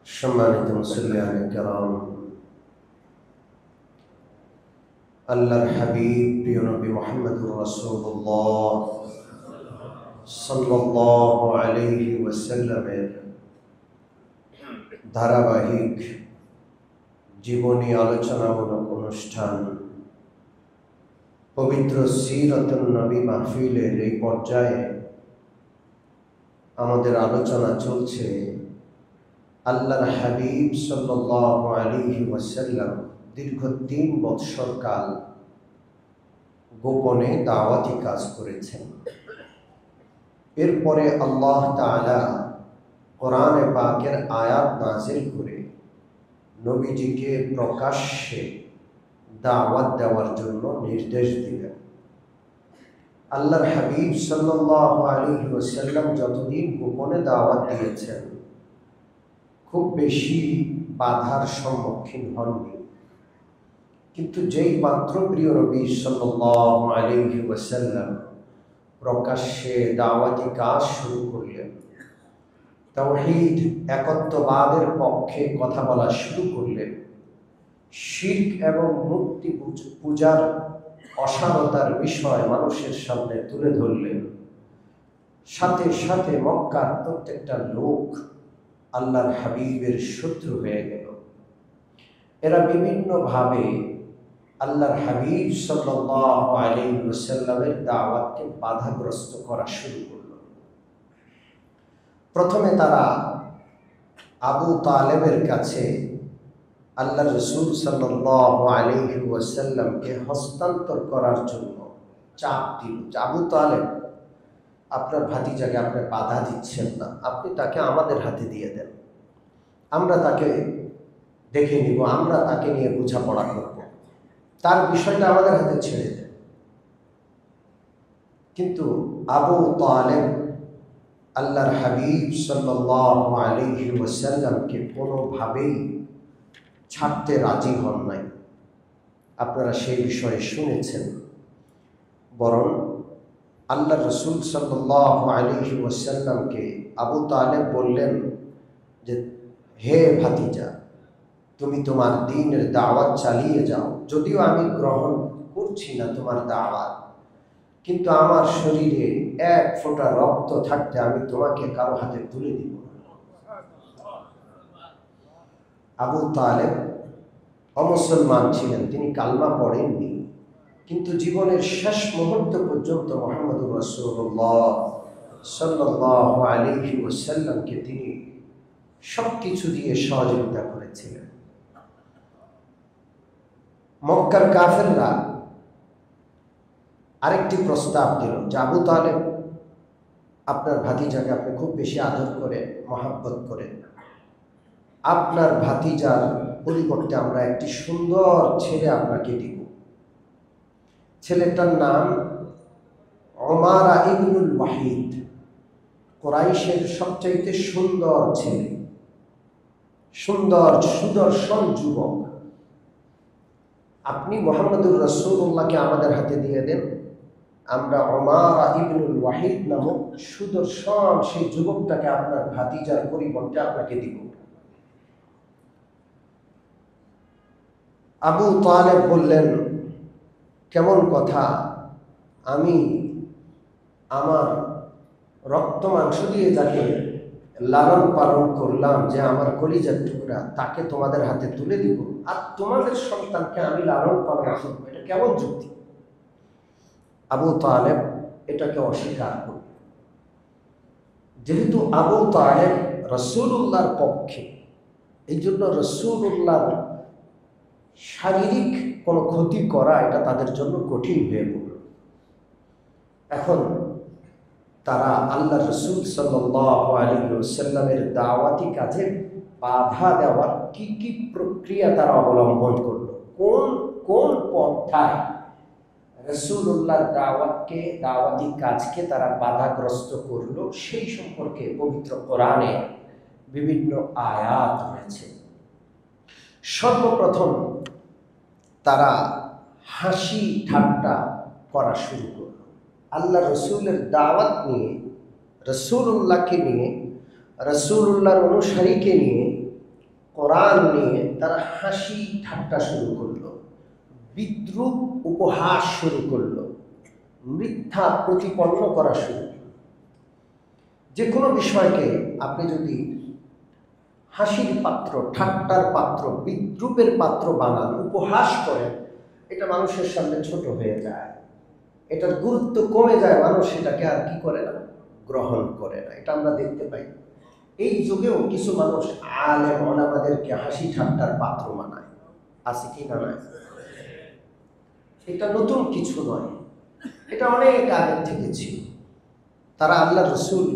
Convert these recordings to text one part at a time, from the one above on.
সম্মানিত মুসল্লিয়ান কিরাম, আল্লাহর হাবিব প্রিয় নবী মুহাম্মদুর রাসূলুল্লাহ সাল্লাল্লাহু আলাইহি ওয়াসাল্লামের ধারাবাহিক জীবনী আলোচনামূলক অনুষ্ঠান পবিত্র সিরাতুন নবী মাহফিলের এই পর্যায়ে আমাদের আলোচনা চলছে আল্লাহর হাবিব সাল্লাল্লাহু আলাইহি ওয়াসাল্লাম দীর্ঘ 3 বৎসর কাল গোপনে দাওয়াতি কাজ করেছেন। এরপরে আল্লাহ তাআলা কোরআনে পাকের আয়াত নাযিল করে নবীজিকে প্রকাশ্যে দাওয়াত দেওয়ার জন্য নির্দেশ দিলেন। আল্লাহর হাবিব সাল্লাল্লাহু আলাইহি ওয়াসাল্লাম যতদিন গোপনে দাওয়াত দিয়েছেন খুব বেশি বাধার সম্মুখীন হননি, কিন্তু যেই মাত্র প্রিয় নবী সাল্লাল্লাহু আলাইহি ওয়াসাল্লাম প্রকাশ্যে দাওয়াতি কাজ শুরু করলেন, তাওহীদ একত্ববাদের পক্ষে কথা বলা শুরু করলেন, শিরক এবং মূর্তি পূজার অসারতার বিষয় মানুষের সামনে তুলে ধরলেন, সাথে সাথে মক্কার প্রত্যেকটা লোক আল্লাহর হাবিবের শত্রু হয়ে গেল। এরা বিভিন্নভাবে আল্লাহর হাবিব সাল্লাল্লাহু আলাইহি ওয়াসাল্লামের দাওয়াতকে বাধাগ্রস্ত করা শুরু করল। প্রথমে তারা আবু তালেবের কাছে আল্লাহ রাসূল সাল্লাল্লাহু আলাইহি ওয়াসাল্লামকে হস্তান্তর করার জন্য চাপ দিল। আবু তালেব, আপনার ভাতিজাকে আপনি বাধা দিচ্ছেন না, আপনি তাকে আমাদের হাতে দিয়ে দেন, আমরা তাকে দেখে নিব, আমরা তাকে নিয়ে বোঝাপড়া করব, তার বিষয়টা আমাদের হাতে ছেড়ে দেন। কিন্তু আবু তালেব আল্লাহর হাবিব সাল্লাল্লাহু আলাইহি ওয়াসাল্লামকে কোনোভাবেই ছাড়তে রাজি হন নাই। আপনারা সেই বিষয়ে শুনেছেন। বরং আল্লাহ রাসূল সাল্লাল্লাহু আলাইহি ওয়াসাল্লামকে আবু তালেব বললেন যে, হে ভাতিজা, তুমি তোমার দ্বীনের দাওয়াত চালিয়ে যাও, যদিও আমি গ্রহণ করছি না তোমার দাওয়াত, কিন্তু আমার শরীরে এক ফোঁটা রক্ত থাকতে আমি তোমাকে কারো হাতে তুলে দিব। আবু তালেব অমুসলমান ছিলেন, তিনি কালমা পড়েননি, কিন্তু জীবনের শেষ মুহূর্ত পর্যন্ত মুহাম্মদুর রাসূলুল্লাহ সাল্লাল্লাহু আলাইহি ওয়াসাল্লামকে তিনি সবকিছু দিয়ে সহযোগিতা করেছিলেন। মক্কার কাফেররা আরেকটি প্রস্তাব দিল যে, আবু তালেব, আপনার ভাতিজাকে আপনি খুব বেশি আদর করেন, মহাব্বত করেন, আপনার ভাতিজার পরিবর্তে আমরা একটি সুন্দর ছেলে আপনাকে দিব। ছেলেটার নাম উমারা ইবনুল ওয়াহিদ, কুরাইশের সবচাইতে সুন্দর ছেলে, সুন্দর সুদর্শন যুবক। আপনি মুহাম্মদুর রাসূলুল্লাহকে আমাদের হাতে দিয়ে দেন, আমরা উমারা ইবনুল ওয়াহিদ নামক সুদর্শন সেই যুবকটাকে আপনার ভাতিজার পরিবর্তে আপনাকে দিব। আবু তালেব বললেন, কেমন কথা, আমি আমার রক্ত মাংস দিয়ে যাকে লালন পালন করলাম, যে আমার কলিজার টুকরা, তাকে তোমাদের হাতে তুলে দিব, আর তোমাদের সন্তানকে আমি লালন পালন করবো, এটা কেমন যুক্তি? আবু তালেব এটাকে অস্বীকার করল। যেহেতু আবু তালেব রাসূলুল্লাহর পক্ষে, এই জন্য রাসূলুল্লাহর শারীরিক কোনো ক্ষতি করা এটা তাদের জন্য কঠিন হয়ে পড়ল। এখন তারা আল্লাহ রাসূল সাল্লাল্লাহু আলাইহি ওয়াসাল্লামের দাওয়াতি কাজে বাধা দেওয়ার কি কি প্রক্রিয়া তারা অবলম্বন করলো, কোন কোন পন্থায় রাসূলুল্লাহর দাওয়াতি কাজকে তারা বাধাগ্রস্ত করলো, সেই সম্পর্কে পবিত্র কোরআনে বিভিন্ন আয়াত রয়েছে। সর্বপ্রথম তারা হাসি ঠাট্টা করা শুরু করল। আল্লাহ রসুলের দাওয়াত নিয়ে, রসুলুল্লাহকে নিয়ে, রসুলুল্লাহর অনুসারীকে নিয়ে কোরআন নিয়ে তারা হাসি ঠাট্টা শুরু করলো, বিদ্রূপ উপহাস শুরু করলো, মিথ্যা প্রতিপন্ন করা শুরু করলো। যে কোনো বিষয়কে আপনি যদি হাসির পাত্র, ঠাট্টার পাত্র, বিদ্রূপের পাত্র বানান, উপহাস করেন, এটা মানুষের সামনে ছোট হয়ে যায়, এটার গুরুত্ব কমে যায়, মানুষ এটাকে আর কি করে না, গ্রহণ করে না। এটা আমরা দেখতে পাই। এই যুগেও কিছু মানুষ আলেম ওলামাদেরকে হাসি ঠাট্টার পাত্র বানায়, আছে কি না? নয়, এটা নতুন কিছু নয়, এটা অনেক আগের থেকে ছিল। তারা আল্লাহ রসুল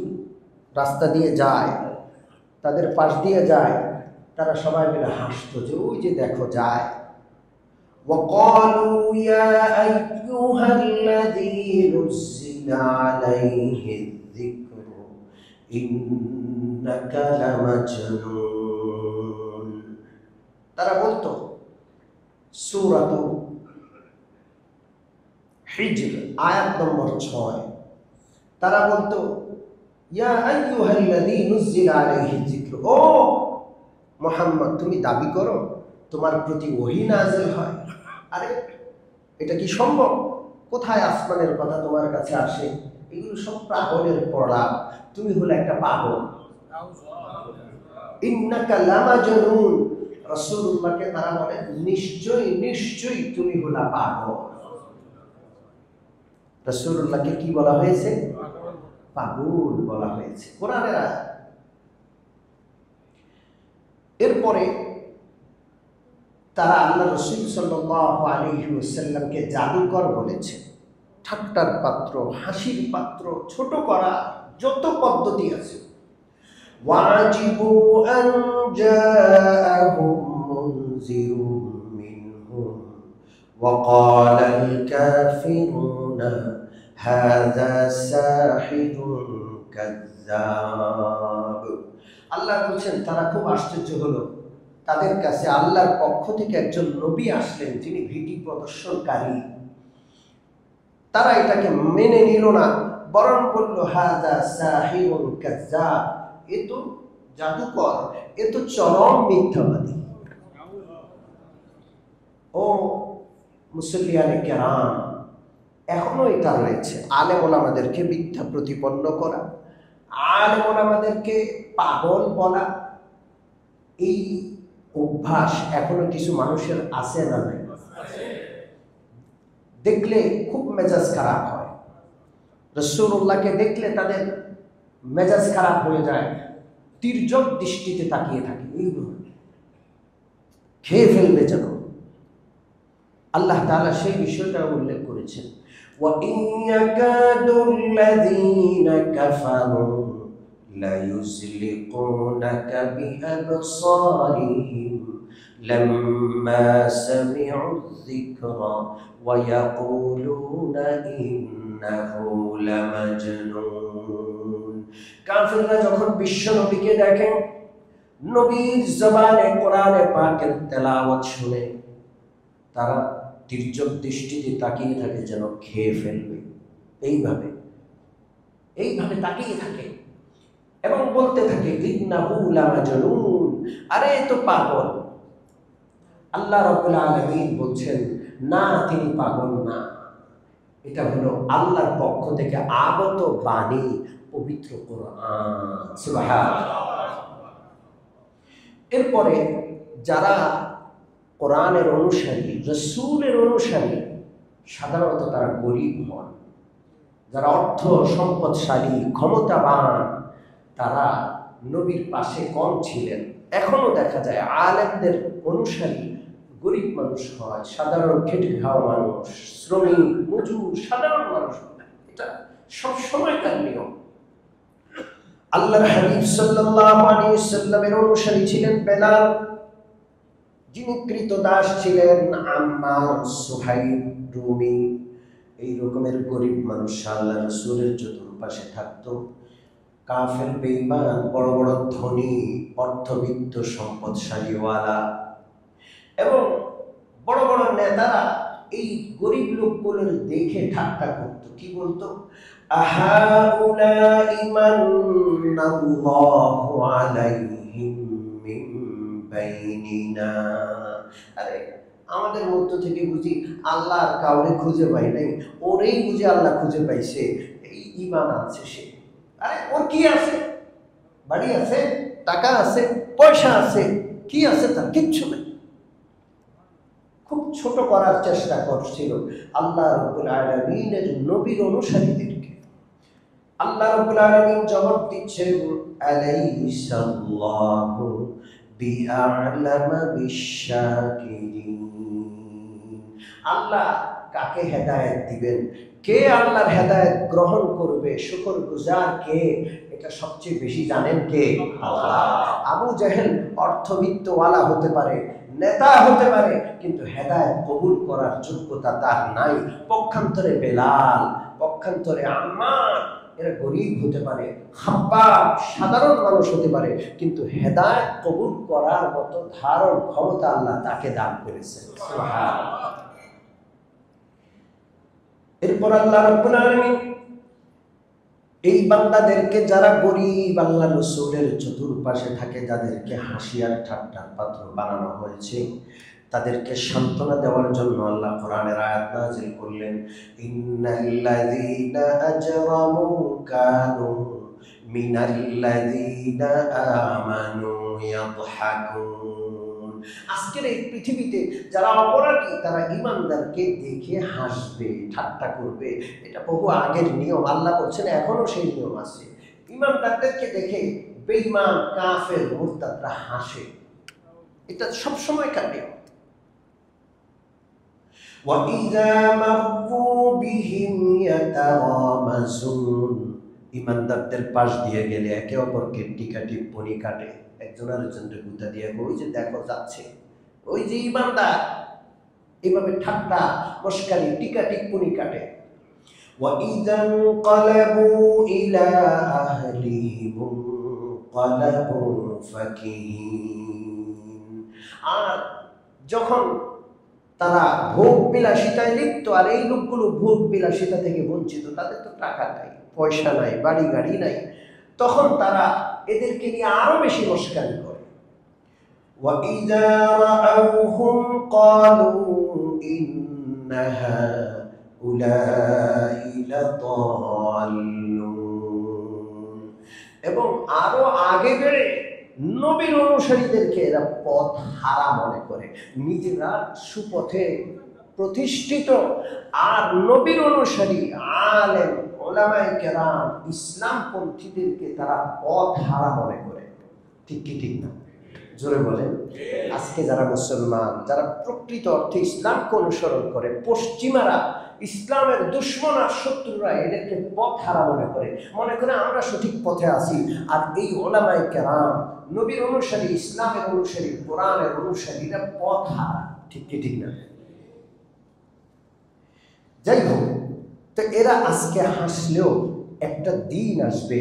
রাস্তা দিয়ে যায়, তাদের পাশ দিয়ে যায়, তারা সবাই মিলে হাসতো যে ওই যে দেখো যায়। وقالوا يا أيها الذي نزل عليه الذكر إنك لمجنون। তারা বলতো সূরা হিজর আয়াত নম্বর 6, তারা বলতো ইয়া আইয়ুহাল্লাযী নুযিলা আলাইহি যিকর, ও মুহাম্মদ তুমি দাবি করো তোমার প্রতি ওহী নাযিল হয়। আরে এটা কি সম্ভব? কোথায় আসমানের কথা তোমার কাছে আসে? এগুলো সব পাগলের পড়া, তুমি হলে একটা পাগল। ইন্নাকা লামাজনুন, রাসূলুল্লাহকে তারা বলে নিশ্চয়ই নিশ্চয়ই তুমি হলা পাগল। রাসূলুল্লাহকে কি বলা হয়েছে? পাগল বলা হয়েছে কোরআনের আয়াত। এরপরে তারা আল্লাহ রাসূল সাল্লাল্লাহু আলাইহি ওয়াসাল্লামকে জাদুকর বলেছে, ঠাট্টার পাত্র, হাসির পাত্র, ছোট করা যত পদ্ধতি আছে। ওয়াজিবু আন জাআহুম মুনযিরুম মিনহুম ওয়া ক্বালাল কাফিরুনা হাযা সাহিরুন কাযযাব। আল্লাহ বলছেন তারা খুব আশ্চর্য হলো, তাদের কাছে আল্লাহর পক্ষ থেকে একজন নবী আসলেন যিনি ভীতি প্রদর্শনকারী। তারা এটাকে মেনে নিল না, বরং বলল হাযা সাহিরুন কাযযাব, এ তো জাদুকর, এ তো চরম মিথ্যাবাদী। ও মুসল্লিয়ানে কেরাম, এখনো এটা রয়েছে, আলেম ওলামাদেরকে মিথ্যা প্রতিপন্ন করা, আলেম ওলামাদেরকে পাগল বলা, এই অভ্যাস এখনো কিছু মানুষের আছে না নাই? দেখলে খুব মেজাজ খারাপ হয়, রাসূলুল্লাহকে দেখলে তাদের মেজাজ খারাপ হয়ে যায়, তির্যক দৃষ্টিতে তাকিয়ে থাকে, এইভাবে খেয়ে ফেলবে যেন। আল্লাহ তাআলা সেই বিষয়টা উল্লেখ করেছেন, ওয়া ইন ইয়াকাদুল্লাযীনা কাফারু লা ইউযলিকুনাকা বিআবসারিহিম লাম্মা সামি'ু যিকরা ওয়া ইয়াকুলুনা ইন্নাহু লামাজনুন। কাফিররা যখন বিশ্ব নবীকে দেখেন, নবীর জবানে কোরআনে পাকের তেলাওয়াত শুনে, তারা তির্যক দৃষ্টিতে তাকিয়ে থাকে যেন খেয়ে ফেলবে, এইভাবে এইভাবে তাকিয়ে থাকে এবং বলতে থাকে ইন্নাহু লামাজনুন, আরে তো পাগল। আল্লাহ রাব্বুল আলামিন বলছেন না, তিনি পাগল না, এটা হলো আল্লাহর পক্ষ থেকে আগত বাণী, পবিত্র কোরআন। সুবহানাল্লাহ। এরপরে যারা কোরআনের অনুসারী, রাসূলের অনুসারী, সাধারণত তারা গরিব হন। যারা অর্থ সম্পদশালী, ক্ষমতাবান, তারা নবীর পাশে কম ছিলেন। এখনো দেখা যায় আলেমদের অনুসারী গরিব মানুষ হয়, সাধারণ খেটে খাওয়া মানুষ, শ্রমিক, মজুর, সাধারণ মানুষ। এটা সব সময়কার নিয়ম। আল্লাহর হাবিব সাল্লাল্লাহু আলাইহি ওয়াসাল্লামের অনুসারী ছিলেন বেলাল, যিনি কৃতদাস ছিলেন আম্মার, সুহাইব, রুমি। এই রকমের গরিব মানুষ আল্লাহ রাসূলের চতুর্পাশে থাকতো। কাফের, বেঈমান, বড় বড় ধনী, অর্থবিত্ত, সম্পদশালীওয়ালা এবং বড় বড় নেতারা এই গরিব লোকগুলোর দেখে ঠাট্টা করত। কি বলতো? আহাউলাই মান্নাল্লাহু আলাইহিম মিন বাইনিনা। আরে আমাদের মধ্য থেকে বুঝি আল্লাহ আর কাউরে খুঁজে পাই নাই, ওরেই বুঝি আল্লাহ খুঁজে পাইছে, এই ঈমান আছে সে। আরে ওর কি আছে? বাড়ি আছে, টাকা আছে, পয়সা আছে, কি আছে তার? কিচ্ছু নেই। খুব ছোট করার চেষ্টা করছিল আল্লাহ রাব্বুল আলামিনের নবীর অনুসারীদেরকে। আল্লাহ রাব্বুল আলামিন জবাব দিচ্ছেন, আলাইসাল্লাহু বিআ'লামা বিশ-শাকিরিন। আল্লাহ কাকে হেদায়েত দিবেন, কে আল্লাহর হেদায়েত গ্রহণ করবে, শুকরগুজার কে, এটা সবচেয়ে বেশি জানেন কে? আল্লাহ। আবু জেহেল অর্থবিত্তওয়ালা হতে পারে, নেতা হতে পারে, কিন্তু হেদায়েত কবুল করার যোগ্যতা তার নাই। পক্ষান্তরে বেলাল, পক্ষান্তরে আম্মার, এরা গরিব হতে পারে, খাব্বাব সাধারণ মানুষ হতে পারে, কিন্তু হেদায়েত কবুল করার মতো ধারণ ক্ষমতা আল্লাহ তাকে দান করেছেন। সুবহানাল্লাহ। এরপর আল্লাহ রাব্বুল আলামিন এই বান্দাদেরকে, যারা গরিব, আল্লাহ রাসূলের চতুর্পাশে থাকে, যাদেরকে হাসি আর ঠাট্টার পাত্র বানানো হয়েছে, তাদেরকে সান্ত্বনা দেওয়ার জন্য আল্লাহ কোরআনের আয়াত নাযিল করলেন, ইন্নাল্লাযীনা আজরামু কানু মিনাল্লাযীনা আমানু ইয়াদহাকুন। আজকের এই পৃথিবীতে যারা অপরাধী, তারা ঈমানদারকে দেখে হাসবে, ঠাট্টা করবে। এটা বহু আগের নিয়ম, আল্লাহ বলছেন এখনো সেই নিয়ম আছে। ঈমানদারদেরকে দেখে বেঈমান, কাফের, মুরতাদরা হাসে, এটা সবসময়কার নিয়ম। وَإِذَا مَرُّوا بِهِمْ يَتَغَامَزُونَ। ঈমানদারদের পাশ দিয়ে গেলে একে অপরকে টিকা টিপ্পনি কাটে, একজন আরেকজনকে গুঁতা দিয়ে, ওই যে দেখো যাচ্ছে, ওই যে ঈমানদার, এভাবে ঠাট্টা মশকারি টিকা টিপ্পনি কাটে। وَإِذَا انقَلَبُوا إِلَى أَهْلِهِمُ انقَلَبُوا فَكِهِينَ। আর যখন তারা ভোগ বিলাসিতায় লিপ্ত, আর এই লোকগুলো ভোগ বিলাসিতা থেকে বঞ্চিত, তাদের তো টাকা নাই, পয়সা নাই, বাড়ি গাড়ি নাই, তখন তারা এদেরকে নিয়ে আরো বেশি মশকারি করে। وَإِذَا رَأَوْهُمْ قَالُوا إِنَّ هَؤُلَاءِ لَضَالُّونَ। এবং আরো আগে বেড়ে নবীর অনুসারীদেরকে এরা পথ হারা মনে করে, নিজেরা সুপথে প্রতিষ্ঠিত, আর নবীর অনুসারী আলেম ওলামায়ে কেরাম ইসলামপন্থীদেরকে তারা পথ হারা মনে করে। ঠিক কি ঠিক না? জোরে বলেন। আজকে যারা মুসলমান, যারা প্রকৃত অর্থে ইসলামকে অনুসরণ করে, পশ্চিমারা, ইসলামের দুশ্মন আর শত্রুরা এদেরকে পথ হারা মনে করে, মনে করে আমরা সঠিক পথে আছি, আর এই ওলামায়ে কেরাম, নবীর অনুসারী, ইসলামের অনুসারী, কোরআনের অনুসারীরা পথ হারা। ঠিক কি ঠিক না? যাই হোক, তো এরা আজকে হাসলেও একটা দিন আসবে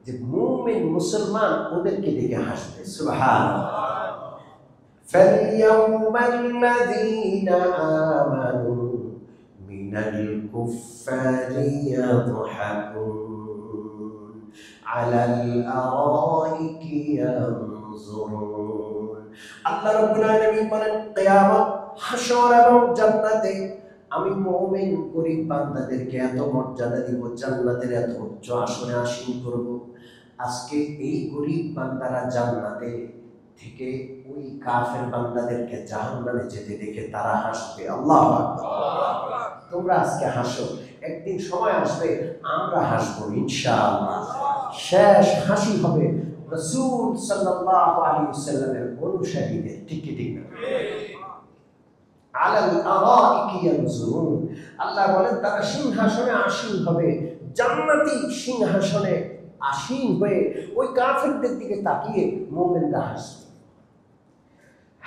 যে মুমিন মুসলমান ওদেরকে দেখে হাসবে। সুবহানাল্লাহ। ফালইয়াউমাল্লাযীনা আমানু মিনাল কুফফারি ইয়াদহাকুন আলাল আরাইকি ইয়ানজুরুন। আল্লাহ রাব্বুল আলামিন বলেন, কিয়ামত, হাসর এবং জান্নাতে আমি মুমিন গরীব বান্দাদেরকে এত মর্যাদা দিব, জান্নাতের এত উচ্চ আসনে আসীন করব। আজকে এই গরীব বান্দারা জান্নাতে থেকে ওই কাফের বান্দাদেরকে জাহান্নামে যেতে দেখে তারা হাসবে। আল্লাহু আকবার। তোমরা আজকে হাসো, একদিন সময় আসবে আমরা হাসবো ইনশাআল্লাহ। শেষ হাসি হবে রাসূল সাল্লাল্লাহু আলাইহি ওয়াসাল্লামের অনুসারীদের। ঠিক কি ঠিক না? আলাল আরাইকি ইয়ানজুরুন। আল্লাহ বলেন তারা সিংহাসনে আসীন হবে, জান্নাতি সিংহাসনে আসীন হয়ে ওই কাফেরদের দিকে তাকিয়ে মুমিনরা হাসবে।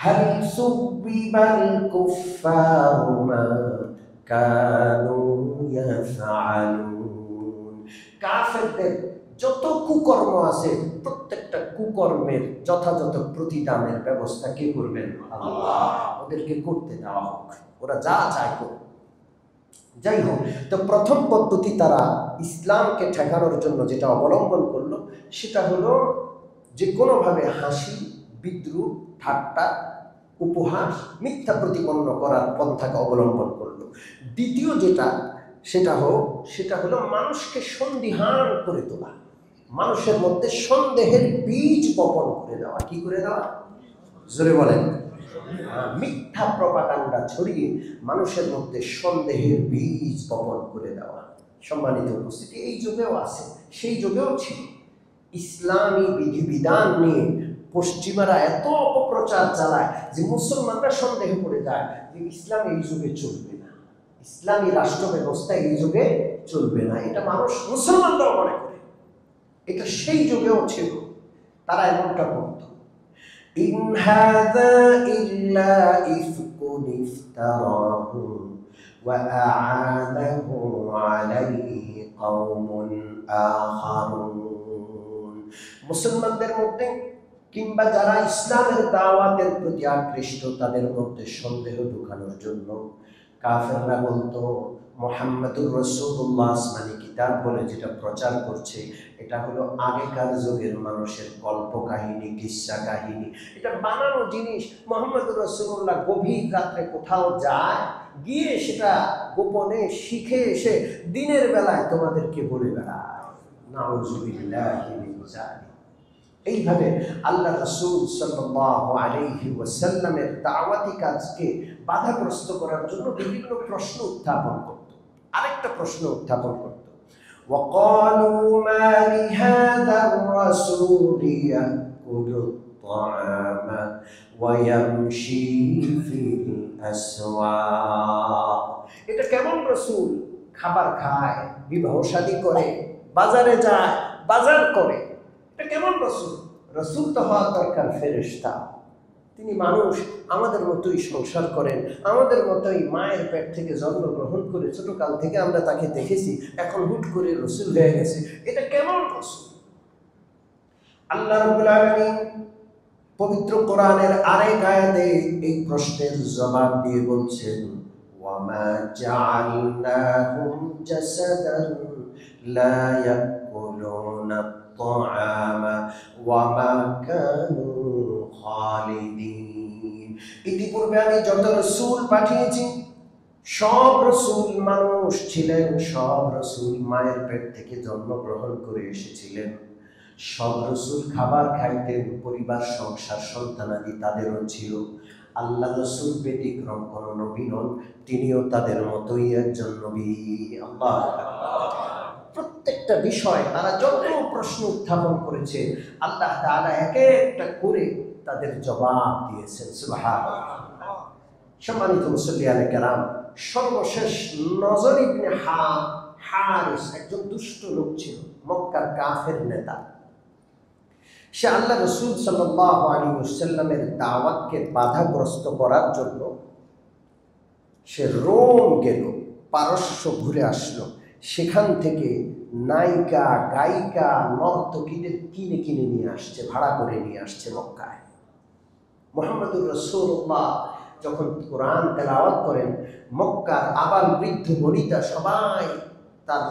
হাল সুবিবাল কুফফারু মা কানু ইয়াফআলুন। কাফেরদের যত কুকর্ম আছে, প্রত্যেকটা কুকর্মের যথাযথ প্রতিদানের ব্যবস্থা কে করবেন? আল্লাহ। ওদেরকে করতে দেওয়া হোক, ওরা যা চায় করুক। যাই হোক, তো প্রথম পদ্ধতি তারা ইসলামকে ঠেকানোর জন্য যেটা অবলম্বন করলো, সেটা হলো যে কোনোভাবে হাসি বিদ্রুপ, ঠাট্টা, উপহাস, মিথ্যা প্রতিপন্ন করার পন্থাকে অবলম্বন করলো। দ্বিতীয় সেটা হলো মানুষকে সন্দিহান করে তোলা, মানুষের মধ্যে সন্দেহের বীজ বপন করে দেওয়া। কি করে দেওয়া? জোরে বলেন। মিথ্যা প্রপাগান্ডা ছড়িয়ে মানুষের মধ্যে সন্দেহের বীজ বপন করে দেওয়া। সম্মানিত উপস্থিতি, এই যুগেও আছে, সেই যুগেও ছিল। ইসলামী বিধিবিধান নিয়ে পশ্চিমারা এত অপপ্রচার চালায় যে মুসলমানরা সন্দেহে পড়ে যায় যে ইসলাম এই যুগে চলবে না, ইসলামী রাষ্ট্র ব্যবস্থা এই যুগে চলবে না। এটা মানুষ, মুসলমানরাও মনে করে। এটা সেই যুগেও ছিল, তারা এমনটা করত। ইন হাযা ইল্লা ইফকুন ইফতারাহু ওয়া আ'ানাহু আলাইহি কওমুন আখারুন। মুসলমানদের মধ্যে কিংবা যারা ইসলামের দাওয়াতের প্রতি আকৃষ্ট তাদের মধ্যে সন্দেহ ঢুকানোর জন্য কাফেররা বলতো মুহাম্মদুর রাসূলুল্লাহ আসমানি কিতাব বলে যেটা প্রচার করছে এটা হলো আগেকার যুগের মানুষের কল্প কাহিনী, কিস্সা কাহিনী, এটা বানানো জিনিস। মুহাম্মদুর রাসূলুল্লাহ গভীর রাত্রে কোথাও যায়, গিয়ে সেটা গোপনে শিখে এসে দিনের বেলায় তোমাদেরকে বলে বেড়ায়। নাউযুবিল্লাহি মিন যালিক। এইভাবে আল্লাহ রাসূল সাল্লাল্লাহু আলাইহি ওয়াসাল্লামের দাওয়াতি কাজকে বাধাগ্রস্ত করার জন্য বিভিন্ন প্রশ্ন উত্থাপন করত। আরেকটা প্রশ্ন উত্থাপন করত, ওয়াকালু মা লিহাযার রাসূলি ইয়াকুলু আত-তা'আমা ওয়া ইয়ামশি ফিল আসওয়াক। এটা কেমন রাসূল, খাবার খায়, বিবাহ শাদী করে, বাজারে যায়, বাজার করে, এটা কেমন রাসূল? রাসূল তো হওয়ার দরকার ফেরেশতা, তিনি মানুষ, আমাদের মতোই সংসার করেন, আমাদের মতোই মায়ের পেট থেকে জন্মগ্রহণ করে ছোটকাল থেকে আমরা তাকে দেখেছি, এখন হুট করে রাসূল হয়ে গেছে, এটা কেমন রাসূল? আল্লাহ রাব্বুল আলামিন পবিত্র কোরআনের আরেক আয়াতে এই প্রশ্নের জবাব দিয়ে বলছেন, ওয়ামা জাআলনাহুম জাসাদান লা ইয়াকুলুনা আত-তা'আমা ওয়ামা কানু খালিদিন। ইতিপূর্বে আমি যত রাসূল পাঠিয়েছি সব রাসূল মানুষ ছিলেন, সব রাসূল মায়ের পেট থেকে জন্মগ্রহণ করে এসেছিলেন, সব রাসূল খাবার খাইতেন, পরিবার সংসার সন্তানাদি তাদেরও ছিল। আল্লাহ রাসূল ব্যতিক্রম কোন নবী নন, তিনিও তাদের মতোই একজন নবী। আল্লাহ প্রত্যেকটা বিষয় তারা যত প্রশ্ন উত্থাপন করেছে আল্লাহ তাআলা এক একটা করে তাদের জবাব দিয়েছেন। সুবহানাল্লাহ। সম্মানিত মুসল্লিয়ানে কেরাম, সর্বশেষ নজর ইবনে হারিস একজন দুষ্ট লোক ছিল, মক্কার কাফের নেতা। সে আল্লাহ রাসূল সাল্লাল্লাহু আলাইহি ওয়াসাল্লামের দাওয়াতকে বাধাগ্রস্ত করার জন্য সে রোম গেল, পারস্য ঘুরে আসলো, সেখান থেকে নায়িকা, গায়িকা, নর্তকীদের কিনে কিনে নিয়ে আসছে, ভাড়া করে নিয়ে আসছে মক্কায়। মুহাম্মদুর রাসূলুল্লাহ যখন কোরআন তেলাওয়াত করেন, মক্কার আবাল বৃদ্ধ বনিতা সবাই তার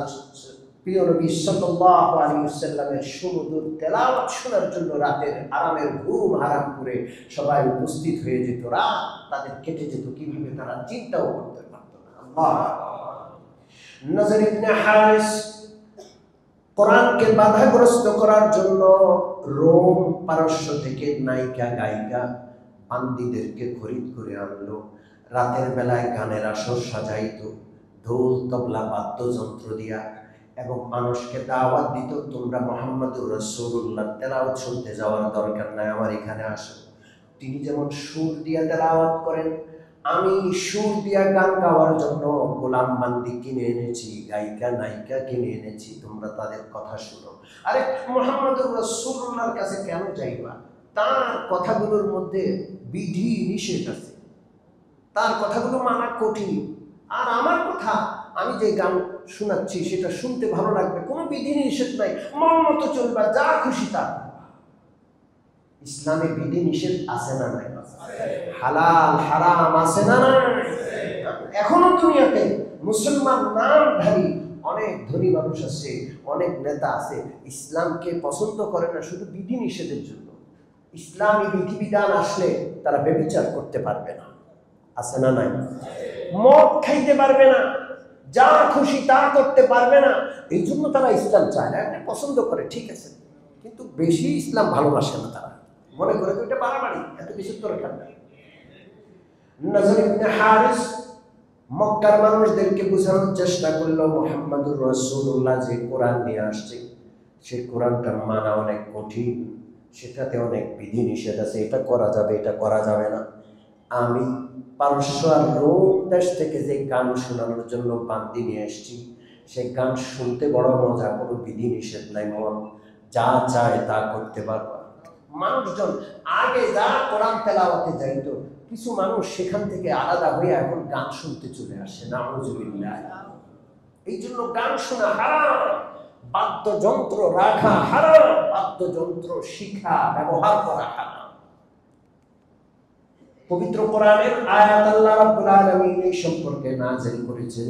প্রিয় নবী সাল্লাল্লাহু আলাইহি ওয়াসাল্লামের সুমধুর তেলাওয়াত শোনার জন্য রাতের আরামের ঘুম হারাম করে সবাই উপস্থিত হয়ে যেত। রাত তাদের কেটে যেত কিভাবে তারা চিন্তাও করতে পারত না। আল্লাহ। নজর ইবনে হারিস কোরআনকে বাধাগ্রস্ত করার জন্য রোম, পারস্য থেকে নায়িকা, গায়িকা, বান্দীদেরকে খরিদ করে আনলো। রাতের বেলায় গানের আসর সাজাইতো, ঢোল, তবলা, বাদ্যযন্ত্র দিয়া, এবং মানুষকে দাওয়াত দিত, তোমরা মুহাম্মদুর রাসূলুল্লাহ তেলাওয়াত শুনতে যাওয়ার দরকার নাই, আমার এখানে আসো। তিনি যেমন সুর দিয়া তেলাওয়াত করেন, আমি সুর দিয়া গান গাওয়ার জন্য গোলাম বান্দি কিনে এনেছি, গায়িকা নায়িকা কিনে এনেছি, তোমরা তাদের কথা শুনো। আরে মুহাম্মদুর রাসূলুল্লাহর কাছে কেন যাইবা? তার কথাগুলোর মধ্যে বিধি নিষেধ আছে, তার কথাগুলো মানা কঠিন। আর আমার কথা, আমি যে গান শোনাচ্ছি সেটা শুনতে ভালো লাগবে, কোনো বিধি নিষেধ নাই, মন মতো চলবা, যা খুশি তা। ইসলামে বিধি নিষেধ আছে না নাই? হালাল হারাম আছে না নাই? এখনো দুনিয়াতে মুসলমান নামধারী অনেক ধনী মানুষ আছে, অনেক নেতা আছে, ইসলামকে পছন্দ করে না শুধু বিধি নিষেধের জন্য। ইসলামী বিধিবিধান আসলে তারা ব্যভিচার করতে পারবে না, আছে না নাই? মদ খাইতে পারবে না, যা খুশি তা করতে পারবে না। এই জন্য তারা ইসলাম চায় না, এটা পছন্দ করে, ঠিক আছে, কিন্তু বেশি ইসলাম ভালোবাসে না। তারা মনে করে তো এটা বাড়াবাড়ি, এত কিছু দরকার নেই। নজর ইবনে হারিস মক্কার মানুষদেরকে বোঝানোর চেষ্টা করলো মুহাম্মদুর রাসূলুল্লাহ যে কোরআন নিয়ে আসছে সেই কোরআনটা মানা অনেক কঠিন, সেটাতে অনেক বিধি নিষেধ আছে, এটা করা যাবে, এটা করা যাবে না। আমি পারস্য আর রোম দেশ থেকে যে গান শোনানোর জন্য বান্দি নিয়ে এসেছি, সেই গান শুনতে বড় মজা, কোনো বিধি নিষেধ নাই, মন যা চায় তা করতে পারবা। মানুষজন আগে যা কোরআন তেলাওয়াতে যাইতো, কিছু মানুষ সেখান থেকে আলাদা হয়ে এখন গান শুনতে চলে আসে, নাউযুবিল্লাহ। এই জন্য গান শোনা হারাম, বাদ্যযন্ত্র রাখা হারাম, বাদ্যযন্ত্র শিখা ব্যবহার করা হারাম। পবিত্র কোরআনের আয়াত আল্লাহ রাব্বুল আলামিন এই সম্পর্কে নাযিল করেছেন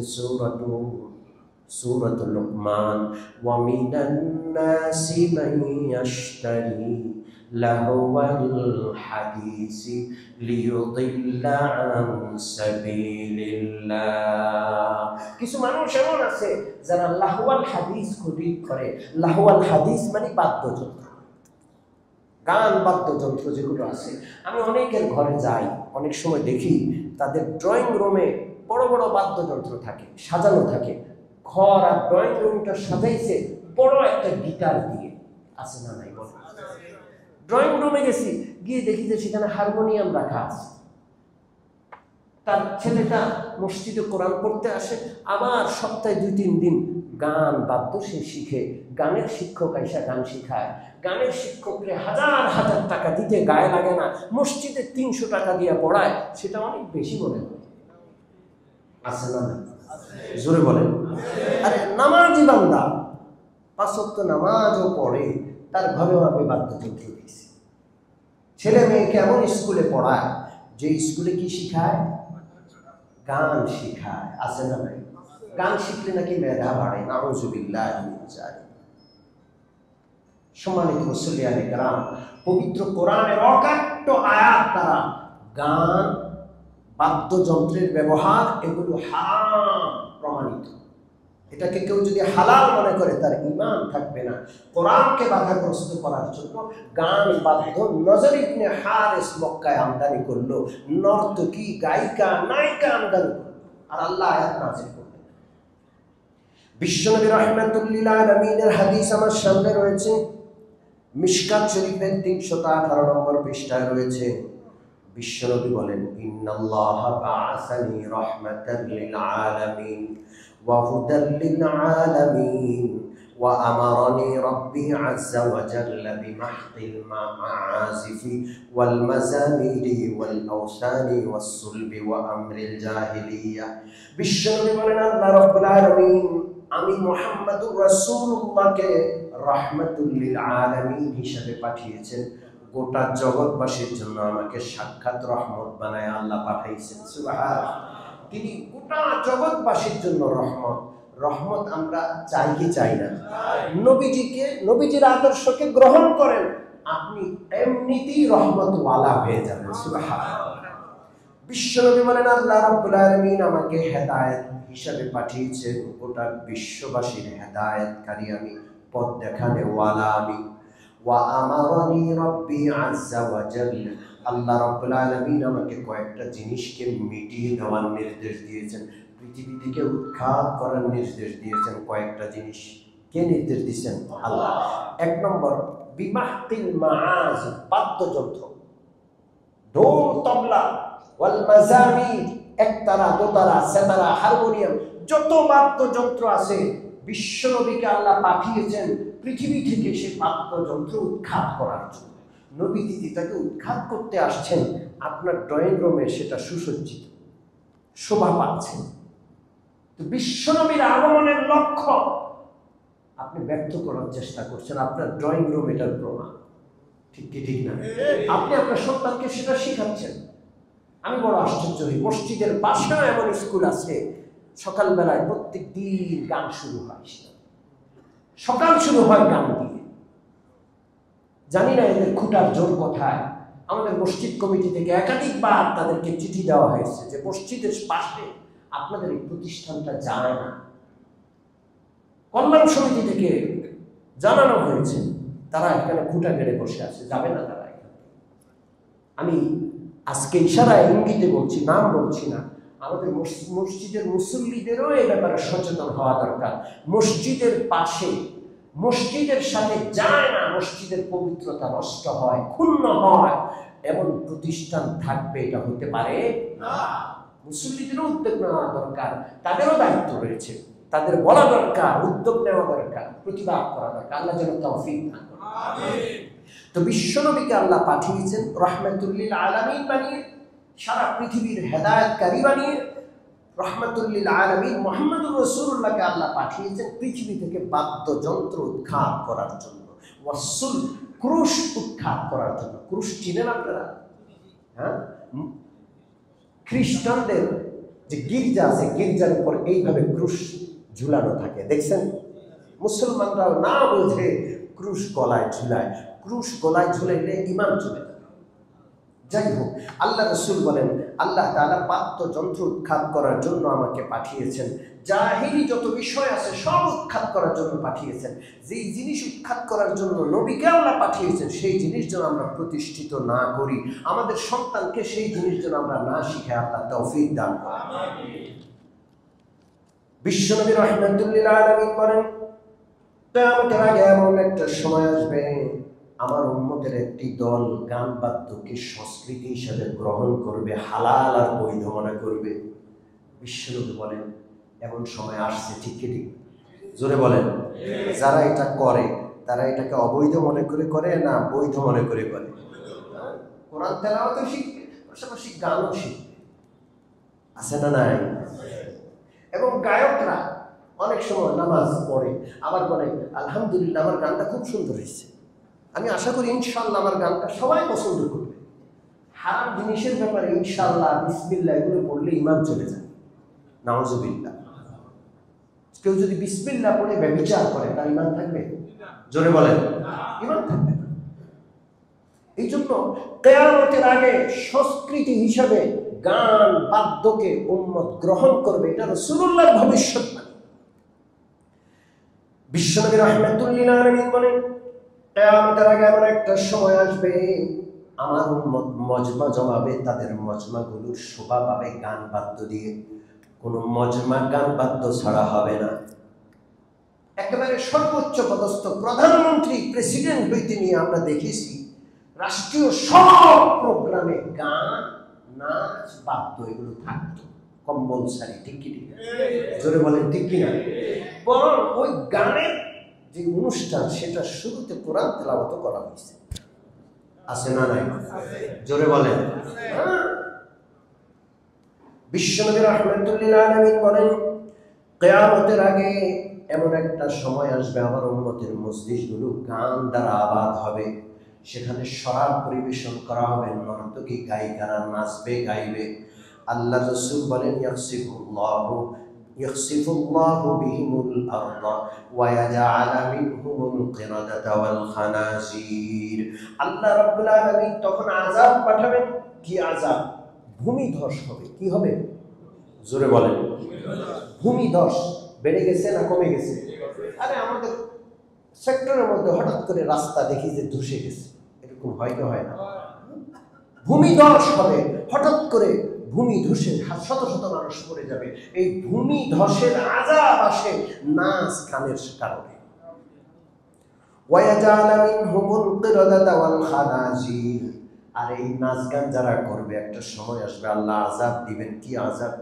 সূরাতুল লুকমান, ওয়া মিনান নাসি মান ইয়াশতারি লাহওয়াল হাদিসি লিয়ুদিল্লা আন সাবিলিল্লাহ। কিছু মানুষ এমন আছে যারা লাহওয়াল হাদিস খরিদ করে। লাহওয়াল হাদিস মানে বাদ্যযন্ত্র, গান বাদ্যযন্ত্র যেগুলো আছে। আমি অনেকের ঘরে যাই, অনেক সময় দেখি তাদের ড্রয়িং রুমে বড় বড় বাদ্যযন্ত্র থাকে, সাজানো থাকে। ঘর আর ড্রয়িং রুমটা সাজাইছে বড় একটা গিটার দিয়ে, আছে না নাই বলে? ড্রয়িং রুমে গেছি, গিয়ে দেখি যে সেখানে হারমোনিয়াম রাখা আছে। তার ছেলেটা মসজিদে কোরআন পড়তে আসে, আবার সপ্তাহে 2-3 দিন গান বাদ্য সে শিখে। গানের শিক্ষক আইসা গান শিখায়, গানের শিক্ষককে হাজার হাজার টাকা দিতে গায়ে লাগে না, মসজিদে 300 টাকা দিয়ে পড়ায়, সেটা অনেক বেশি মনে হয়, আছে না? জোরে বলেন। আরে নামাজি বান্দা 5 ওয়াক্ত নামাজও পড়ে, তার ঘরেও আমি বাদ্যযন্ত্র দিয়েছি। ছেলে মেয়েকে এমন স্কুলে পড়ায় যে স্কুলে কি শিখায়? গান শিখায়, আছে না নাই? গান শিখলে নাকি মেধা বাড়ে, নাউযুবিল্লাহ মিন যালিক। সম্মানিত মুসল্লিয়ানে কেরাম, পবিত্র কোরআনের অকাট্য আয়াত দ্বারা গান বাদ্যযন্ত্রের ব্যবহার এগুলো হারাম প্রমাণিত। এটাকে কেউ যদি হালাল মনে করে তার ঈমান থাকবে না। কোরআনকে বাধাগ্রস্ত করার জন্য গান বাদ্য নজর ইবনে হারিস মক্কায় আমদানি করলো, নর্তকী গায়িকা নায়িকা আমদানি করলো, আর আল্লাহ আয়াত নাযিল করলেন। বিশ্বনবী রাহমাতুল্লিল আলামিনের হাদিস আমার সামনে রয়েছে, মিশকাত শরীফের 318 নম্বর পৃষ্ঠায় রয়েছে। বিশ্বনবী বলেন, ইন্নাল্লাহা বাআসানি রাহমাতাল লিল আলামিন ওয়া হুদাল লিল আলামিন ওয়া আমারানি রাব্বি আযজা ওয়া জাল্লা বিমাহদিল মাআযিফি ওয়াল মাজামিরি ওয়াল আওসানি ওয়াস সুলবি ওয়া আমরিল জাহিলিয়া। বিশ্বনবী বলেন, আল্লাহ রাব্বুল আলামিন আমি মুহাম্মদুর রাসূলুল্লাহকে রাহমাতুল লিল আলামিন হিসেবে পাঠিয়েছেন। গোটা জগৎবাসীর জন্য আমাকে সাক্ষাৎ রহমত বানায় আল্লাহ পাঠাইছেন। সুবহানাল্লাহ। তিনি গোটা জগৎবাসীর জন্য রহমত। রহমত আমরা চাই কি চাই না? নবীজিকে, নবীজির আদর্শকে গ্রহণ করেন, আপনি এমনিতেই রহমতওয়ালা হয়ে যাবেন। সুবহানাল্লাহ। বিশ্বনবী বলেন, আল্লাহ রাব্বুল আলামিন আমাকে হেদায়েত হিসাবে পাঠিয়েছেন, গোটা বিশ্ববাসীর হেদায়েতকারী আমি, পথ দেখানেওয়ালা আমি। ওয়া আমারানি রাব্বি আযজা ওয়া জাল্লা, আল্লাহ রাব্বুল আলামিন আমাকে কয়েকটা জিনিসকে মিটিয়ে দেওয়ার নির্দেশ দিয়েছেন, পৃথিবী থেকে উৎখাত করার নির্দেশ দিয়েছেন। কয়েকটা জিনিস কে নির্দেশ দিয়েছেন? আল্লাহ। 1 নম্বর, বিমাহতিল মাআজ, বাদ্যযন্ত্র, ঢোল তবলা, ওয়াল মাজামির, একতারা দোতারা সেতারা হারমোনিয়াম, যত বাদ্যযন্ত্র আছে বিশ্বনবীকে আল্লাহ পাঠিয়েছেন পৃথিবী থেকে সে বাদ্যযন্ত্র উৎখাত করার জন্য। নবী দিদি তাকে উৎখাত করতে আসছেন, আপনার ড্রয়িং রুমে সেটা সুসজ্জিত, শোভা পাচ্ছে। তো বিশ্বনবীর আগমনের লক্ষ্য আপনি ব্যক্ত করার চেষ্টা করছেন, আপনার ড্রয়িং রুম এটার প্রমাণ। ঠিক কি ঠিক না? আপনি আপনার সন্তানকে সেটা শিখাচ্ছেন। আমি বড় আশ্চর্য হই, মসজিদের পাশেও এমন স্কুল আছে, সকালবেলায় প্রত্যেক দিন গান শুরু হয়, সকাল শুরু হয় গান দিয়ে। জানি না এদের খুঁটার জোর কোথায়। আমাদের মসজিদ কমিটি থেকে একাধিকবার তাদেরকে চিঠি দেওয়া হয়েছে যে মসজিদের পাশে আপনাদের এই প্রতিষ্ঠানটা যায় না। কল্যাণ সমিতি থেকে জানানো হয়েছে তারা এখানে খুঁটা গেড়ে বসে আছে, যাবে না তারা এখানে। আমি আজকে ইশারায় ইঙ্গিতে বলছি, নাম বলছি না। আমাদের মসজিদের মুসল্লিদেরও এই ব্যাপারে সচেতন হওয়া দরকার। মসজিদের পাশে, মসজিদের সাথে যায় না, মসজিদের পবিত্রতা নষ্ট হয়, ক্ষুণ্ণ হয়, এমন প্রতিষ্ঠান থাকবে, এটা হতে পারে না। মুসল্লিদেরও উদ্যোগ নেওয়া দরকার, তাদেরও দায়িত্ব রয়েছে, তাদের বলা দরকার, উদ্যোগ নেওয়া দরকার, প্রতিবাদ করা দরকার। আল্লাহ যেন তৌফিক দান করেন। তো বিশ্বনবীকে আল্লাহ পাঠিয়েছেন রাহমাতুল লিল আলামিন বানিয়ে, সারা পৃথিবীর হেদায়েতকারী বানিয়ে। রাহমাতুল লিল আলামিন মুহাম্মদুর রাসূলুল্লাহকে আল্লাহ পাঠিয়েছেন পৃথিবী থেকে বাদ্যযন্ত্র উৎখাত করার জন্য, ওয়াসুল ক্রুশ উৎখাত করার জন্য। ক্রুশ চিনেন আপনারা? হ্যাঁ, খ্রিস্টানদের যে গির্জা আছে, গির্জার উপর এইভাবে ক্রুশ ঝুলানো থাকে, দেখছেন? মুসলমানরাও না বোঝে ক্রুশ গলায় ঝুলায়, ক্রুশ গলায় ঝুলাইলে ঈমান চলে যাবে। যাই হোক, আল্লাহ রাসূল বলেন আল্লাহ তাআলা বাদ্যযন্ত্র উৎখাত করার জন্য আমাকে পাঠিয়েছেন। জাহিলি যত বিষয় আছে সব উৎখাত করার জন্য পাঠিয়েছেন। যেই জিনিস উৎখাত করার জন্য নবীকে আল্লাহ পাঠিয়েছেন, সেই জিনিস যেন আমরা প্রতিষ্ঠিত না করি, আমাদের সন্তানকে সেই জিনিস যেন আমরা না শিখে আল্লাহ তৌফিক দান করেন। বিশ্বনবী রাহমাতুল লিল আলামিন বলেন কিয়ামতের আগে এমন একটা সময় আসবে, আমার উম্মতের একটি দল গান বাদ্যকে সংস্কৃতি হিসেবে গ্রহণ করবে, হালাল আর বৈধ মনে করবে। বিশ্বনবী বলেন এমন সময় আসছে, ঠিক কি ঠিক? জোরে বলেন। যারা এটা করে তারা এটাকে অবৈধ মনে করে করে না বৈধ মনে করে করে? কোরআন তেলাওয়াতও শিখবে, পাশাপাশি গানও শিখবে, আছে না নাই? এবং গায়করা অনেক সময় নামাজ পড়ে আবার বলে আলহামদুলিল্লাহ আমার গানটা খুব সুন্দর হয়েছে। আমি আশা করি ইনশাআল্লাহ আমার গানটা সবাই পছন্দ করবে। হারাম জিনিসের ব্যাপারে ইনশাআল্লাহ বিসমিল্লাহ এগুলো পড়লে ঈমান চলে যায়, নাউজুবিল্লাহ। কেউ যদি বিসমিল্লাহ পড়ে ব্যভিচার করে তার ঈমান থাকবে? জোরে বলেন, ঈমান থাকবে না। এই জন্য কিয়ামতের আগে সংস্কৃতি হিসাবে গান বাদ্যকে উম্মত গ্রহণ করবে, এটা রাসূলুল্লাহর ভবিষ্যৎবাণী। বিশ্বনবী রাহমাতুল লিল আলামিন বলেন কিয়ামতের আগে এমন একটা সময় আসবে, আমার উম্মত মজমা জমাবে, তাদের মজমাগুলোর শোভা পাবে গান বাদ্য দিয়ে। কোনো মজমা গান বাদ্য ছাড়া হবে না। একেবারে সর্বোচ্চ পদস্থ প্রধানমন্ত্রী, প্রেসিডেন্ট হইতে নিয়ে আমরা দেখেছি রাষ্ট্রীয় সব প্রোগ্রামে গান, নাচ, বাদ্য এগুলো থাকতো কম্পালসারি, ঠিক কি ঠিক? জোরে বলেন ঠিক কিনা? বরং ওই গানের যে অনুষ্ঠান সেটা শুরুতে কোরআন তেলাওয়াত করা হয়েছে, আছে না নাই? জোরে বলেন। বিশ্বনবী রাহমাতুল লিল আলামিন বলেন কিয়ামতের আগে এমন একটা সময় আসবে, আমার উম্মতের মজলিসগুলো গান দ্বারা আবাদ হবে। সেখানে শরাব পরিবেশন করা হবে, নর্তকী গায়িকারা নাচবে গাইবে। আল্লাহ রাসূল বলেন ইয়াখসিফুল্লাহু বিহিমুল আরদা ওয়া ইয়াজআলু মিনহুমুল কিরাদাতা ওয়াল খানাজির। আল্লাহ রাব্বুল আলামিন তখন আযাব পাঠাবেন। কি আযাব? ভূমিধস হবে। কি হবে? জোরে বলেন। ভূমিধস বেড়ে গেছে না কমে গেছে? আরে আমাদের সেক্টরের মধ্যে হঠাৎ করে রাস্তা দেখি যে ধসে গেছে, এরকম হয় কি হয় না? ভূমিধস হবে, হঠাৎ করে ভূমি ধসে শত শত মানুষ পড়ে যাবে। এই ভূমি ধসের আযাব আসে নাচ গানের কারণে। ওয়ায়াজালা মিনহুমুল কিরাদাতা ওয়াল খানাজির। আর এই নাচ গান যারা করবে একটা সময় আসবে আল্লাহ আযাব দিবেন। কি আযাব?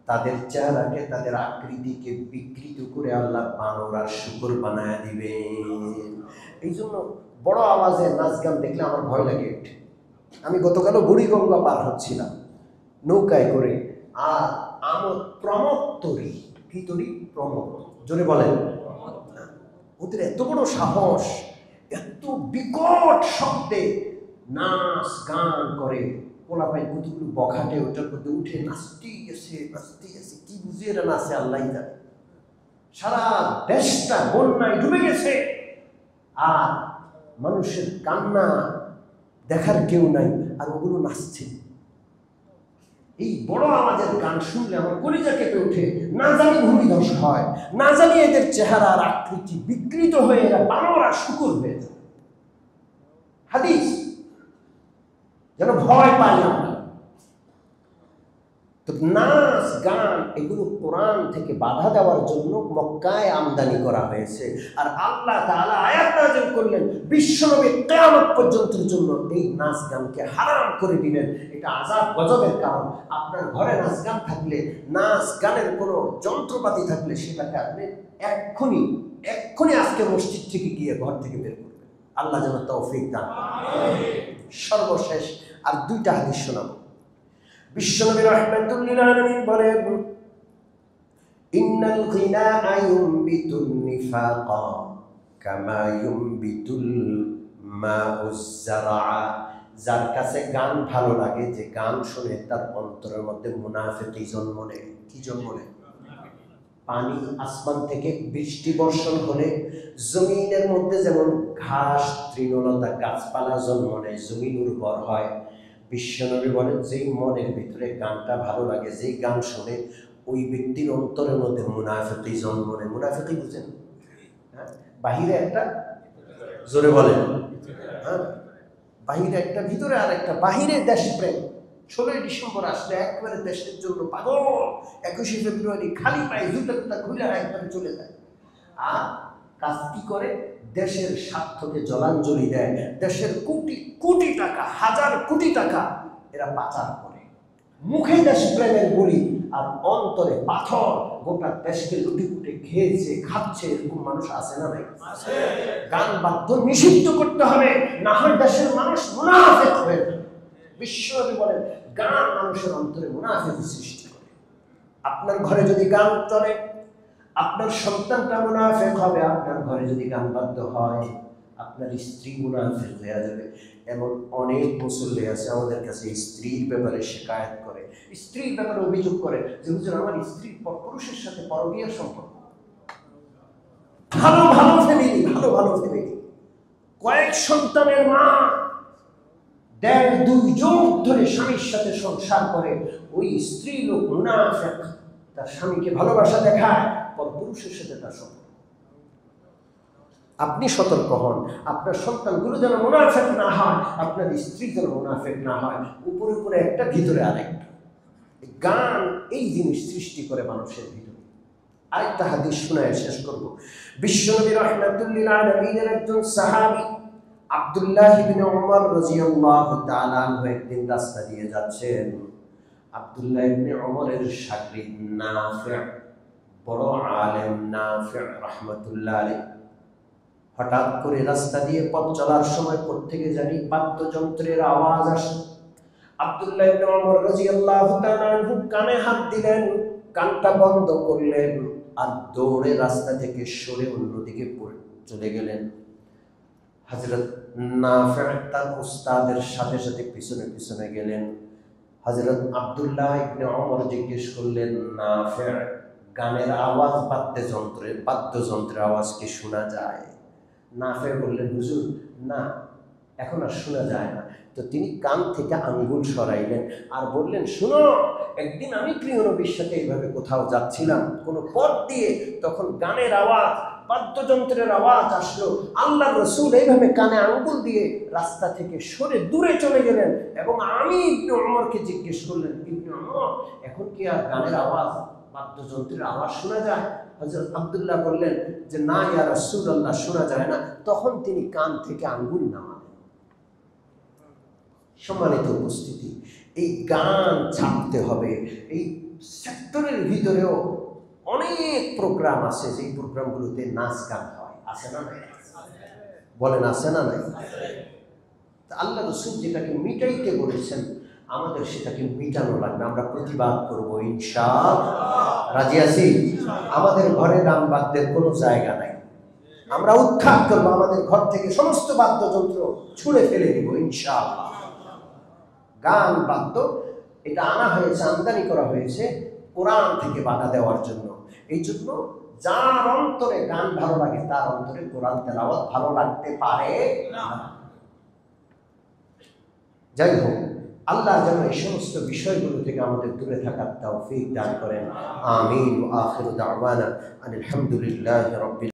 তাদের চেহারাকে, তাদের আকৃতিকে বিকৃত করে আল্লাহ বানর আর শূকর বানায় দিবেন। এই জন্য বড় আওয়াজে নাচ গান দেখলে আমার ভয় লাগে। আমি গতকালও বুড়িগঙ্গা পার হচ্ছিলাম নৌকায় করে, আর আমোদ প্রমোদ তরি, কি তরি? প্রমোদ। জোরে বলেন। ওদের এত বড় সাহস, এত বিকট শব্দে নাচ গান করে, পোলাপাই কতগুলো বখাটে ওটার মধ্যে উঠে নাচতেই আছে, কি বুঝে এরা নাচে আল্লাহ জানে। সারা দেশটা বন্যায় ডুবে গেছে, আর মানুষের কান্না দেখার কেউ নাই, আর ওগুলো নাচছে। এই বড় আওয়াজের গান শুনলে আমার কলিজা কেঁপে ওঠে। না জানি ভূমিধস হয়, না জানি এদের চেহারার আকৃতি বিকৃত হয়ে এরা বানর আর শুকর হয়ে যায়। হাদিস যেন ভয় পাই আমরা। তো নাচ গান এগুলো কোরআন থেকে বাধা দেওয়ার জন্য মক্কায় আমদানি করা হয়েছে। আর আল্লাহ তাআলা আয়াত নাযিল করলেন বিশ্বনবী কিয়ামত পর্যন্তের জন্য এই নাচ গানকে হারাম করে দিলেন। এটা আযাব গজবের কারণ। আপনার ঘরে নাচ গান থাকলে, নাচ গানের কোনো যন্ত্রপাতি থাকলে সেটাকে আপনি এক্ষুনি আজকে মসজিদ থেকে গিয়ে ঘর থেকে বের করবেন। আল্লাহ যেন তৌফিক দান করেন। সর্বশেষ আর দুইটা হাদিস শোনাবো। বিশ্বনবী রাহমাতুল লিল আলামিন বলেন, ইন্নাল গিনাআ ইউমবিতুন নিফাকা কামা ইউমবিতুল মাউজ যারআ। যার কাছে গান ভালো লাগে, যে গান শুনে তার অন্তরের মধ্যে মুনাফিকি জন্ম নেয়। কি জন্ম নেয়? পানি আসমান থেকে বৃষ্টি বর্ষণ হলে জমিনের মধ্যে যেমন ঘাস, তৃণলতা, গাছপালা জন্ম নেয়, জমিন উর্বর হয়। বিশ্বনবী বলেন, যেই মনের ভিতরে গানটা ভালো লাগে, যেই গান শুনে, ওই ব্যক্তির অন্তরের মধ্যে মুনাফিকি জন্ম নেয়। মুনাফিকি বুঝেন? হ্যাঁ, বাহিরে একটা, জোরে বলেন, হ্যাঁ, বাহিরে একটা, ভিতরে আর একটা। বাহিরে দেশপ্রেম, 16ই ডিসেম্বর আসলে একবারে দেশের জন্য পাগল, 21শে ফেব্রুয়ারি খালি পায়ে জুতা খুলে একবারে চলে যায়। আর কাজ কি করে? দেশের স্বার্থকে জলাঞ্জলি দেয়। দেশের কোটি কোটি টাকা, হাজার কোটি টাকা এরা পাচার করে। মুখে দেশপ্রেমের বলি আর অন্তরে পাথর। গোটা দেশকে লুটিপুটে খেয়েছে, খাচ্ছে। এরকম মানুষ আছে না নাই? গান বাদ্য নিষিদ্ধ করতে হবে, না হয় দেশের মানুষ মুনাফিক হয়ে যাবে। বিশ্বনবী বলেন, গান মানুষের অন্তরে মুনাফিকি সৃষ্টি করে। আপনার ঘরে যদি গান চলে, আপনার সন্তানটা মুনাফিক হবে। আপনার ঘরে যদি গান বাদ্য হয়, আপনার স্ত্রী মুনাফিক হয়ে যাবে। এমন অনেক মুসল্লি আছে আমাদের কাছে স্ত্রীর ব্যাপারে শিকায়ত করে, স্ত্রীর ব্যাপারে অভিযোগ করে যে হুজুর, আমার স্ত্রীর পুরুষের সাথে পরকীয়া সম্পর্ক। ভালো ভালো ফ্যামিলি, কয়েক সন্তানের মা, 1.5-2 যুগ ধরে স্বামীর সাথে সংসার করে। ওই স্ত্রী লোক মুনাফিক, তার স্বামীকে ভালোবাসা দেখায়, পুরুষের সাথে তার সম্পর্ক। আপনি সতর্ক হন, আপনার সন্তানগুলো যেন মুনাফিক না হয়, আপনার স্ত্রী যেন মুনাফিক না হয়। উপরে উপরে একটা, ভিতরে আরেকটা। গান এই জিনিস সৃষ্টি করে মানুষের ভিতরে। আরেকটা হাদিস শোনায় শেষ করব। বিশ্বনবী রাহমাতুল লিল আলামিনের একজন সাহাবী আব্দুল্লাহ ইবনে উমর রাদিয়াল্লাহু তাআলা আনহু একদিন রাস্তা দিয়ে যাচ্ছেন। আব্দুল্লাহ ইবনে উমরের শাগিদ নাফি', বড় আলেম নাফি' রাহমাতুল্লাহ আলাইহি, হঠাৎ করে রাস্তা দিয়ে পথ চলার সময় কোত্থেকে জানি বাদ্যযন্ত্রের আওয়াজ আসে। আব্দুল্লাহ ইবনে উমর রাদিয়াল্লাহু তাআলা আনহু কানে হাত দিলেন, কানটা বন্ধ করলেন, আর দৌড়ে রাস্তা থেকে সরে অন্যদিকে চলে গেলেন। হযরত নাফি' তার উস্তাদের সাথে সাথে পিছনে পিছনে গেলেন। হযরত আব্দুল্লাহ ইবনে উমর জিজ্ঞেস করলেন, নাফি', গানের আওয়াজ বাদ্যযন্ত্রের আওয়াজ কি শোনা যায়? নাফি' বললেন, হুজুর না, এখন আর শোনা যায় না। তো তিনি কান থেকে আঙ্গুল সরাইলেন আর বললেন, শুনো, একদিন আমি প্রিয় নবীর সাথে এইভাবে কোথাও যাচ্ছিলাম কোনো পথ দিয়ে, তখন গানের আওয়াজ, বাদ্যযন্ত্রের আওয়াজ আসলো। আল্লাহর রাসূল এইভাবে কানে আঙ্গুল দিয়ে রাস্তা থেকে সরে দূরে চলে গেলেন, এবং আমি ইবনে উমরকে জিজ্ঞেস করলেন, ইবনে উমর, এখন কি আর গানের আওয়াজ, বাদ্যযন্ত্রের আওয়াজ শোনা যায়? হযরত আব্দুল্লাহ বললেন যে, না ইয়া রাসূলুল্লাহ, শোনা যায় না। তখন তিনি কান থেকে আঙ্গুল নামালেন। সম্মানিত উপস্থিতি, এই গান ছাড়তে হবে। এই সেক্টরের ভিতরেও অনেক প্রোগ্রাম আছে, যেই প্রোগ্রামগুলোতে নাচ গান হয়। আছে না নাই? বলেন, আছে না নাই? আল্লাহ রাসূল যেটাকে মিটাইতে বলেছেন, আমাদের সেটাকে মিটানো লাগবে। আমরা প্রতিবাদ করব ইনশাআল্লাহ। রাজি আছি? আমাদের ঘরে গান বাদ্যের কোনো জায়গা নাই। আমরা উৎখাত করবো, আমাদের ঘর থেকে সমস্ত বাদ্যযন্ত্র ছুঁড়ে ফেলে দিব ইনশাআল্লাহ। গান বাদ্য এটা আনা হয়েছে, আমদানি করা হয়েছে কোরআন থেকে বাধা দেওয়ার জন্য। এই জন্য যার অন্তরে গান ভালো লাগে তার অন্তরে কোরআন তেলাওয়াত ভালো লাগতে পারে না। যাই হোক, আল্লাহ যেন এই সমস্ত বিষয়গুলো থেকে আমাদের দূরে থাকার তৌফিক দান করেন। আমিন। ওয়া আখিরু দাওয়ানা আলহামদুলিল্লাহি রাব্বিল